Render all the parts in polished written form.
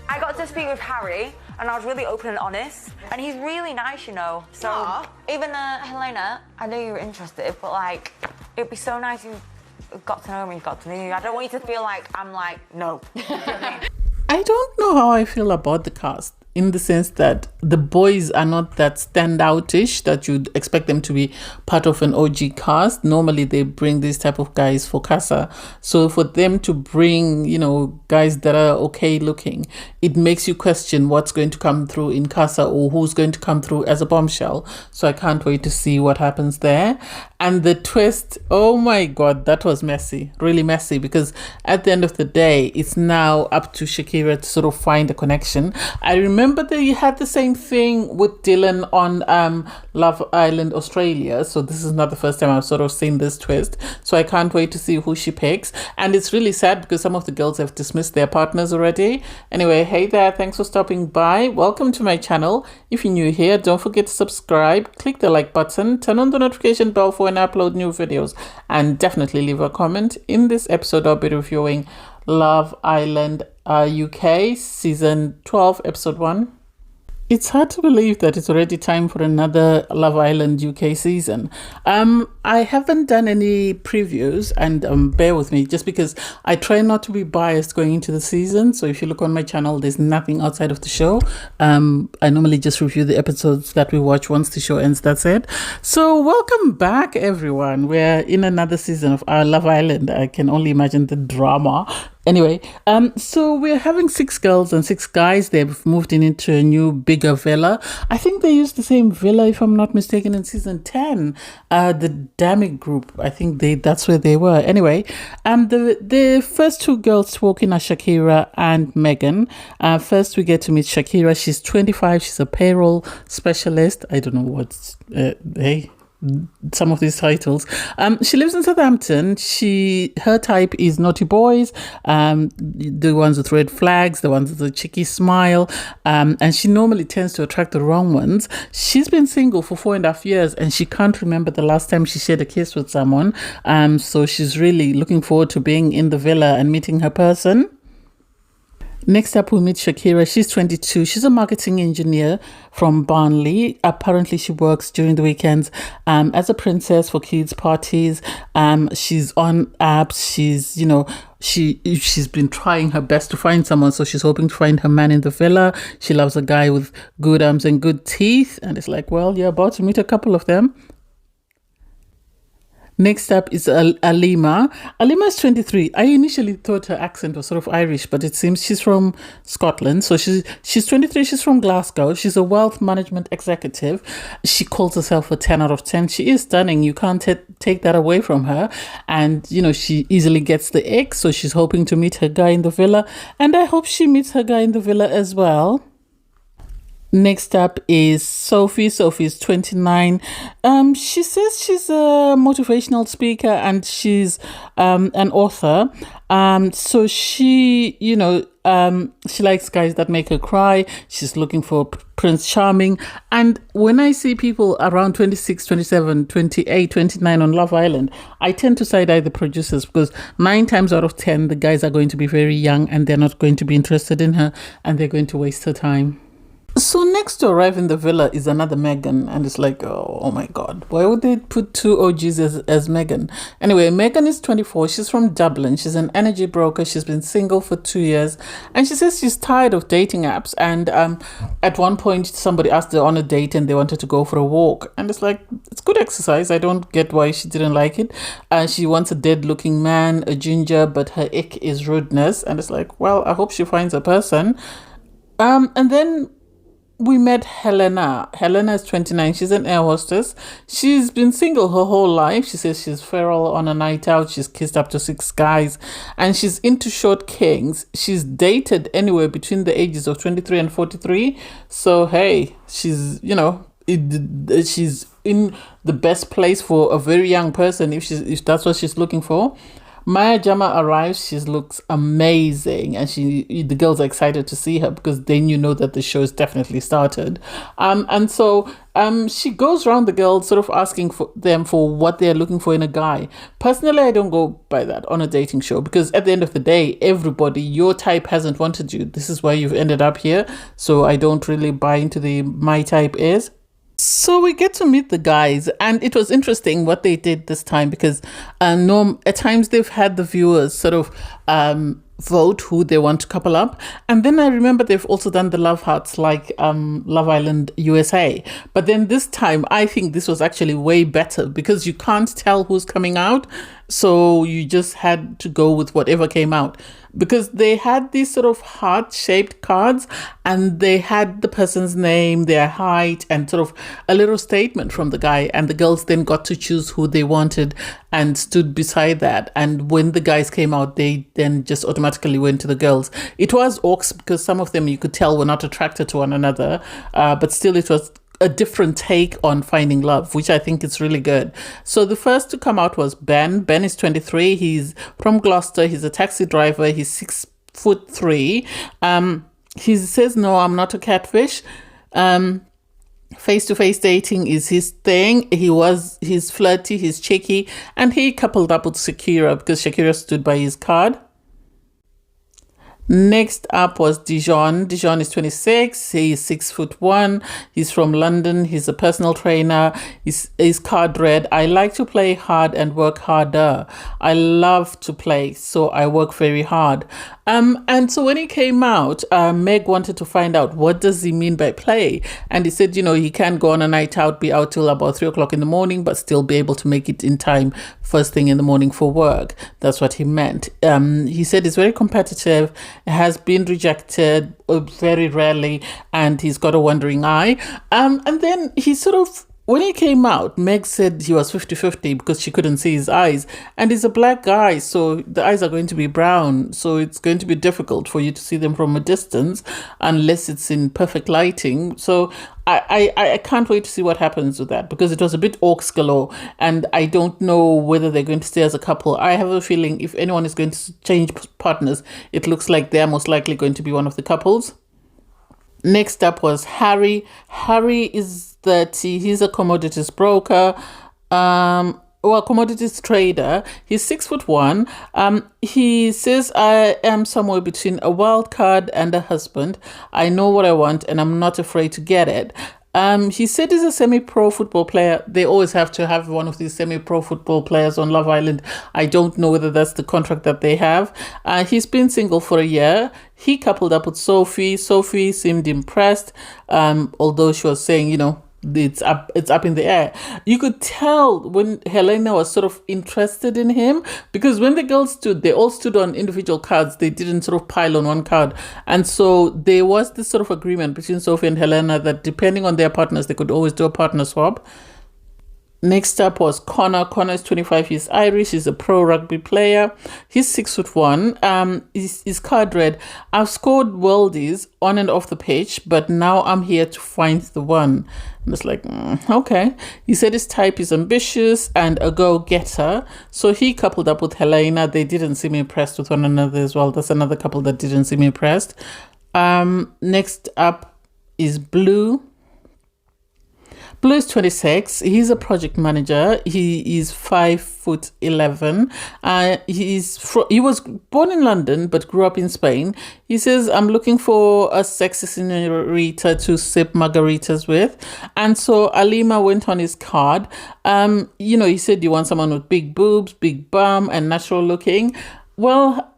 I got to speak with Harry, and I was really open and honest, and he's really nice, you know. So even Helena, I know you were interested, but like, it'd be so nice if you got to know me, got to know you. I don't want you to feel like I'm like, no. You know what I mean? I don't know how I feel about the cast, in the sense that the boys are not that standoutish that you'd expect them to be part of an OG cast. Normally they bring these type of guys for Casa. So for them to bring, you know, guys that are okay looking, it makes you question what's going to come through in Casa or who's going to come through as a bombshell. So I can't wait to see what happens there. And the twist, oh my God, that was messy, really messy, because at the end of the day, it's now up to Shakira to sort of find a connection. I remember that you had the same thing with Dylan on Love Island Australia. So this is not the first time I've sort of seen this twist. So I can't wait to see who she picks. And it's really sad because some of the girls have dismissed their partners already. Anyway, hey there, thanks for stopping by. Welcome to my channel. If you're new here, don't forget to subscribe, click the like button, turn on the notification bell for when I upload new videos, and definitely leave a comment. In this episode, I'll be reviewing Love Island UK season 12 episode 1. It's hard to believe that it's already time for another Love Island UK season. I haven't done any previews, and bear with me just because I try not to be biased going into the season. So if you look on my channel, there's nothing outside of the show. I normally just review the episodes that we watch once the show ends, that's it. So welcome back, everyone. We're in another season of our Love Island. I can only imagine the drama. Anyway, so we're having 6 girls and 6 guys. They've moved into a new, bigger villa. I think they used the same villa, if I'm not mistaken, in season 10. The Damic group, I think that's where they were. Anyway, the first 2 girls walking are Shakira and Megan. First, we get to meet Shakira. She's 25. She's a payroll specialist. I don't know what's... some of these titles. She lives in Southampton. Her type is naughty boys, the ones with red flags, the ones with a cheeky smile, and she normally tends to attract the wrong ones. She's been single for 4.5 years, and she can't remember the last time she shared a kiss with someone. So she's really looking forward to being in the villa and meeting her person. Next up, we meet Shakira. She's 22. She's a marketing engineer from Barnley. Apparently, she works during the weekends as a princess for kids' parties. She's on apps. She's, you know, she's been trying her best to find someone. So she's hoping to find her man in the villa. She loves a guy with good arms and good teeth. And it's like, well, you're about to meet a couple of them. Next up is Lima. Lima is 23. I initially thought her accent was sort of Irish, but it seems she's from Scotland. So she's 23. She's from Glasgow. She's a wealth management executive. She calls herself a 10 out of 10. She is stunning. You can't take that away from her. And, you know, she easily gets the ick. So she's hoping to meet her guy in the villa. And I hope she meets her guy in the villa as well. Next up is Sophie. Sophie's 29. She says she's a motivational speaker and she's an author. So she, you know, she likes guys that make her cry. She's looking for Prince Charming. And when I see people around 26, 27, 28, 29 on Love Island, I tend to side-eye the producers because 9 times out of 10, the guys are going to be very young and they're not going to be interested in her and they're going to waste her time. So next to arrive in the villa is another Megan, and it's like, oh my God, why would they put 2 OGs as Megan? Anyway, Megan is 24. She's from Dublin. She's an energy broker. She's been single for 2 years, and she says she's tired of dating apps. And at one point, somebody asked her on a date, and they wanted to go for a walk. And it's like, it's good exercise. I don't get why she didn't like it. She wants a dead-looking man, a ginger, but her ick is rudeness. And it's like, well, I hope she finds a person. And then we met Helena. Helena is 29. She's an air hostess. She's been single her whole life. She says she's feral on a night out. She's kissed up to 6 guys. And she's into short kings. She's dated anywhere between the ages of 23 and 43. So, hey, she's, you know, she's in the best place for a very young person if that's what she's looking for. Maya Jama arrives. She looks amazing, and the girls are excited to see her because then you know that the show is definitely started. And so she goes around the girls, sort of asking for them for what they're looking for in a guy. Personally, I don't go by that on a dating show because at the end of the day, everybody, your type hasn't wanted you. This is why you've ended up here. So I don't really buy into the my type is. So we get to meet the guys, and it was interesting what they did this time because at times they've had the viewers sort of vote who they want to couple up, and then I remember they've also done the love hearts like Love Island USA. But then this time I think this was actually way better because you can't tell who's coming out, so you just had to go with whatever came out. Because they had these sort of heart-shaped cards and they had the person's name, their height, and sort of a little statement from the guy. And the girls then got to choose who they wanted and stood beside that. And when the guys came out, they then just automatically went to the girls. It was orcs because some of them you could tell were not attracted to one another, but still it was a different take on finding love, which I think is really good. So the first to come out was Ben. Ben is 23. He's from Gloucester. He's a taxi driver. He's 6'3". He says, no, I'm not a catfish. Face-to-face dating is his thing. He's flirty, he's cheeky, and he coupled up with Shakira because Shakira stood by his card. Next up was Dejon. Dejon is 26. He's 6'1". He's from London. He's a personal trainer. He's card red. I like to play hard and work harder. I love to play, so I work very hard. And so when he came out, Meg wanted to find out what does he mean by play, and he said, he can't go on a night out, be out till about 3 o'clock in the morning, but still be able to make it in time first thing in the morning for work. That's what he meant. He said he's very competitive, has been rejected very rarely, and he's got a wandering eye. And then he sort of, when he came out, Meg said he was 50-50 because she couldn't see his eyes. And he's a black guy, so the eyes are going to be brown. So it's going to be difficult for you to see them from a distance unless it's in perfect lighting. So I can't wait to see what happens with that because it was a bit orcs galore. And I don't know whether they're going to stay as a couple. I have a feeling if anyone is going to change partners, it looks like they're most likely going to be one of the couples. Next up was Harry. Harry is 30. He's a commodities broker. Commodities trader. He's 6'1". He says, I am somewhere between a wild card and a husband. I know what I want and I'm not afraid to get it. He said he's a semi-pro football player. They always have to have one of these semi-pro football players on Love Island. I don't know whether that's the contract that they have. He's been single for a year. He coupled up with Sophie. Sophie seemed impressed, although she was saying, it's up in the air. You could tell when Helena was sort of interested in him because when the girls stood, they all stood on individual cards. They didn't sort of pile on one card. And so there was this sort of agreement between Sophie and Helena that depending on their partners, they could always do a partner swap. Next up was Connor. Connor is 25. He's Irish. He's a pro rugby player. He's 6'1". He's card red. I've scored worldies on and off the pitch, but now I'm here to find the one. And it's like, okay. He said his type is ambitious and a go-getter. So he coupled up with Helena. They didn't seem impressed with one another as well. That's another couple that didn't seem impressed. Next up is Blue. Blue is 26. He's a project manager. He is 5'11". He was born in London but grew up in Spain. He says, I'm looking for a sexy senorita to sip margaritas with. And so Lima went on his card. He said you want someone with big boobs, big bum, and natural looking. Well,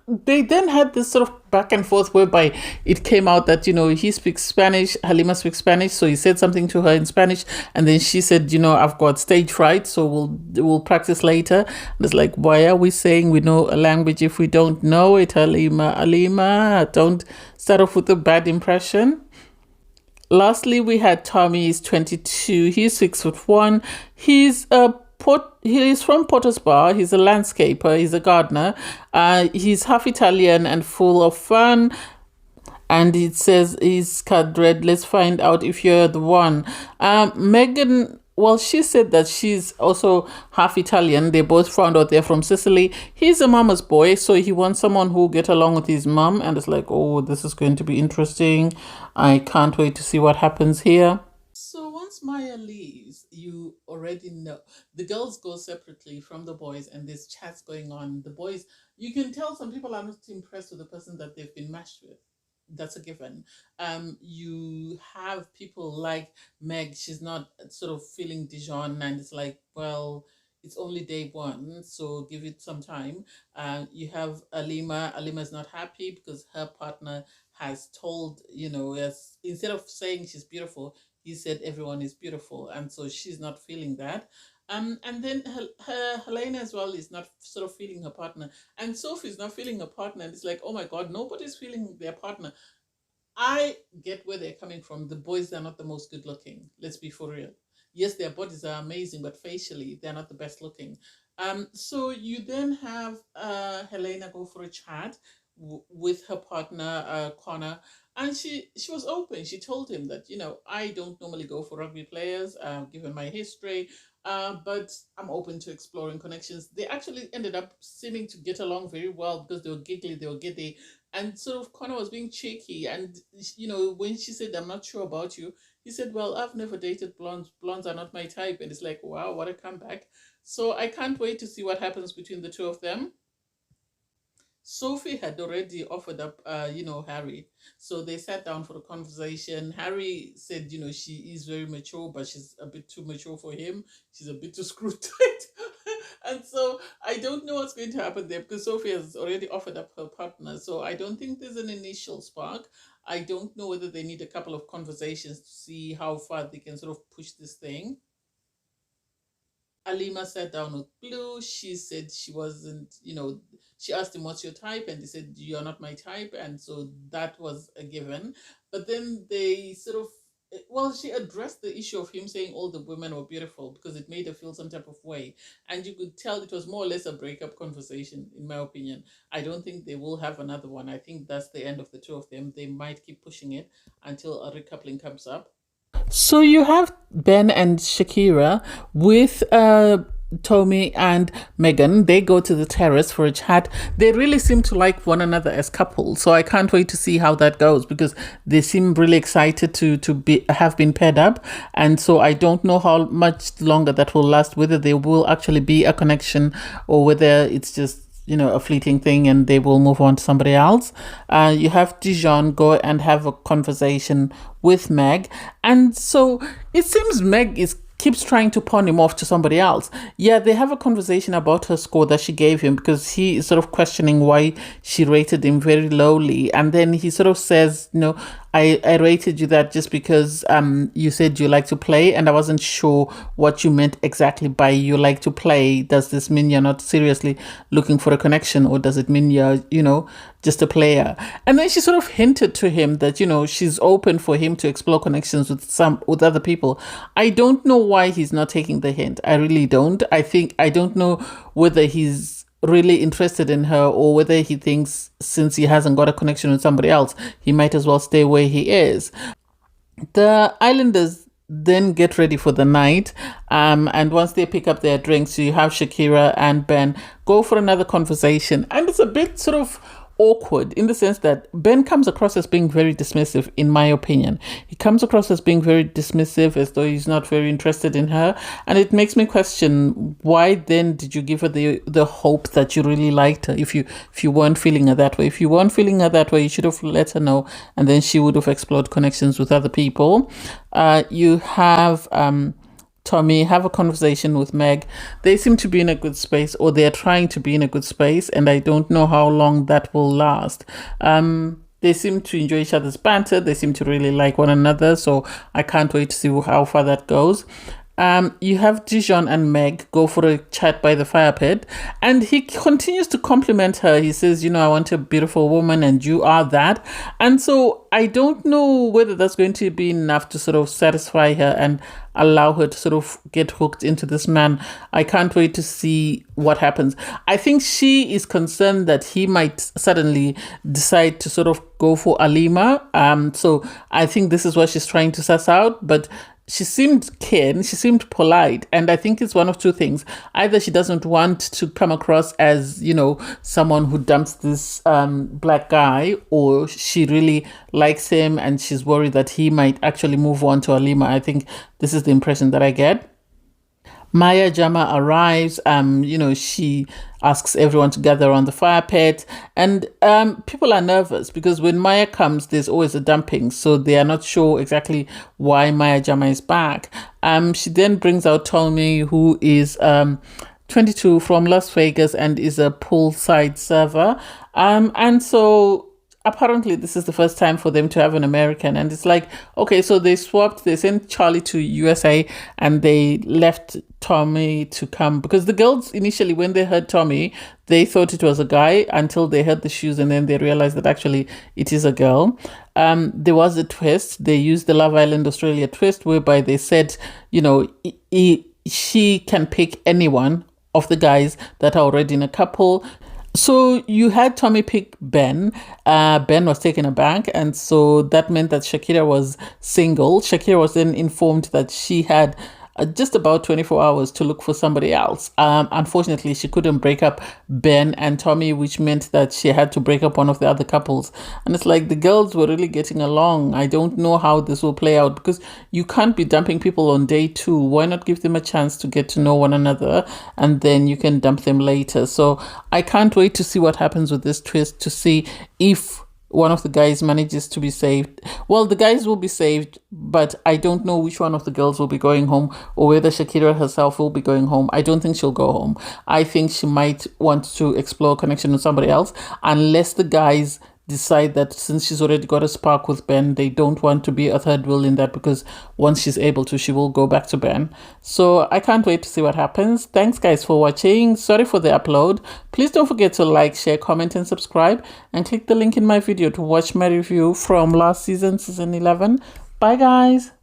they then had this sort of back and forth whereby it came out that, he speaks Spanish, Halima speaks Spanish, so he said something to her in Spanish, and then she said, I've got stage fright, so we'll practice later. And it's like, why are we saying we know a language if we don't know it, Halima? Don't start off with a bad impression. Lastly, we had Tommy. He's 22. He's 6'1". He's from Potter's Bar. He's a landscaper. He's a gardener. He's half Italian and full of fun. And it says he's card red. Let's find out if you're the one. Megan Well, she said that she's also half Italian. They both found out they're from Sicily. He's a mama's boy, so he wants someone who get along with his mom. And it's like, oh, this is going to be interesting. I can't wait to see what happens here. So once Maya leaves, you already know the girls go separately from the boys, and there's chats going on. The boys, you can tell some people are not impressed with the person that they've been matched with. That's a given. You have people like Meg. She's not sort of feeling Dijon, and it's like, well, it's only day one, so give it some time. You have Alima. Alima is not happy because her partner has told, as instead of saying she's beautiful, he said everyone is beautiful, and so she's not feeling that. And then her Helena as well is not sort of feeling her partner, and Sophie is not feeling her partner, and it's like, oh my god, nobody's feeling their partner. I get where they're coming from. The boys are not the most good looking. Let's be for real. Yes, their bodies are amazing, but facially they're not the best looking. So you then have Helena go for a chat with her partner Connor, and she was open. She told him that, I don't normally go for rugby players, given my history, but I'm open to exploring connections. They actually ended up seeming to get along very well because they were giggly, they were giddy, and sort of Connor was being cheeky. And when she said, "I'm not sure about you," he said, "Well, I've never dated blondes. Blondes are not my type." And it's like, wow, what a comeback! So I can't wait to see what happens between the two of them. Sophie had already offered up, Harry. So they sat down for a conversation. Harry said, she is very mature, but she's a bit too mature for him. She's a bit too screwed tight. And so I don't know what's going to happen there because Sophie has already offered up her partner. So I don't think there's an initial spark. I don't know whether they need a couple of conversations to see how far they can sort of push this thing. Alima sat down with Blue. She said she wasn't, she asked him, "What's your type?" And he said, "You're not my type." And so that was a given. But then they sort of, well, she addressed the issue of him saying all the women were beautiful because it made her feel some type of way. And you could tell it was more or less a breakup conversation, in my opinion. I don't think they will have another one. I think that's the end of the two of them. They might keep pushing it until a recoupling comes up. So you have Ben and Shakira with Tommy and Megan. They go to the terrace for a chat. They really seem to like one another as couples. So I can't wait to see how that goes because they seem really excited to be have been paired up. And so I don't know how much longer that will last, whether there will actually be a connection or whether it's just a fleeting thing and they will move on to somebody else. You have Dejon go and have a conversation with Meg. And so it seems Meg keeps trying to pawn him off to somebody else. Yeah, they have a conversation about her score that she gave him because he is sort of questioning why she rated him very lowly. And then he sort of says, I rated you that just because you said you like to play, and I wasn't sure what you meant exactly by you like to play. Does this mean you're not seriously looking for a connection, or does it mean you're, just a player? And then she sort of hinted to him that, she's open for him to explore connections with other people. I don't know why he's not taking the hint. I really don't. I don't know whether he's really interested in her or whether he thinks since he hasn't got a connection with somebody else, he might as well stay where he is. The Islanders then get ready for the night, and once they pick up their drinks, you have Shakira and Ben go for another conversation, and it's a bit sort of awkward in the sense that Ben comes across as being very dismissive, in my opinion. He comes across as being very dismissive, as though he's not very interested in her, and it makes me question, why then did you give her the hope that you really liked her if you weren't feeling her that way? If you weren't feeling her that way, you should have let her know, and then she would have explored connections with other people. You have Tommy have a conversation with Meg. They seem to be in a good space, or they're trying to be in a good space, and I don't know how long that will last. They seem to enjoy each other's banter. They seem to really like one another, so I can't wait to see how far that goes. You have Dejon and Meg go for a chat by the fire pit, and he continues to compliment her. He says, I want a beautiful woman, and you are that. And so I don't know whether that's going to be enough to sort of satisfy her and allow her to sort of get hooked into this man. I can't wait to see what happens. I think she is concerned that he might suddenly decide to sort of go for Alima. So I think this is what she's trying to suss out, but she seemed keen, she seemed polite, and I think it's one of two things. Either she doesn't want to come across as, you know, someone who dumps this black guy, or she really likes him and she's worried that he might actually move on to Lima. I think this is the impression that I get. Maya Jama arrives, you know, she asks everyone to gather around the fire pit, and people are nervous because when Maya comes, there's always a dumping, so they are not sure exactly why Maya Jama is back. She then brings out Tommy, who is 22 from Las Vegas and is a poolside server, and so apparently this is the first time for them to have an American, and it's like, okay, so they swapped, they sent Charlie to USA and they left Tommy to come, because the girls initially, when they heard Tommy, they thought it was a guy until they heard the shoes, and then they realized that actually it is a girl. There was a twist. They used the Love Island Australia twist, whereby they said, you know, she can pick anyone of the guys that are already in a couple. So you had Tommy pick Ben. Ben was taken aback, and so that meant that Shakira was single. Shakira was then informed that she had just about 24 hours to look for somebody else. Unfortunately, she couldn't break up Ben and Tommy, which meant that she had to break up one of the other couples. And it's like the girls were really getting along. I don't know how this will play out, because you can't be dumping people on day 2. Why not give them a chance to get to know one another, and then you can dump them later? So I can't wait to see what happens with this twist, to see if one of the guys manages to be saved. Well, the guys will be saved, but I don't know which one of the girls will be going home, or whether Shakira herself will be going home. I don't think she'll go home. I think she might want to explore a connection with somebody else, unless the guys decide that since she's already got a spark with Ben, they don't want to be a third wheel in that, because once she's able to, she will go back to Ben. So I can't wait to see what happens. Thanks guys for watching. Sorry for the upload. Please don't forget to like, share, comment and subscribe, and click the link in my video to watch my review from last season, season 11. Bye guys.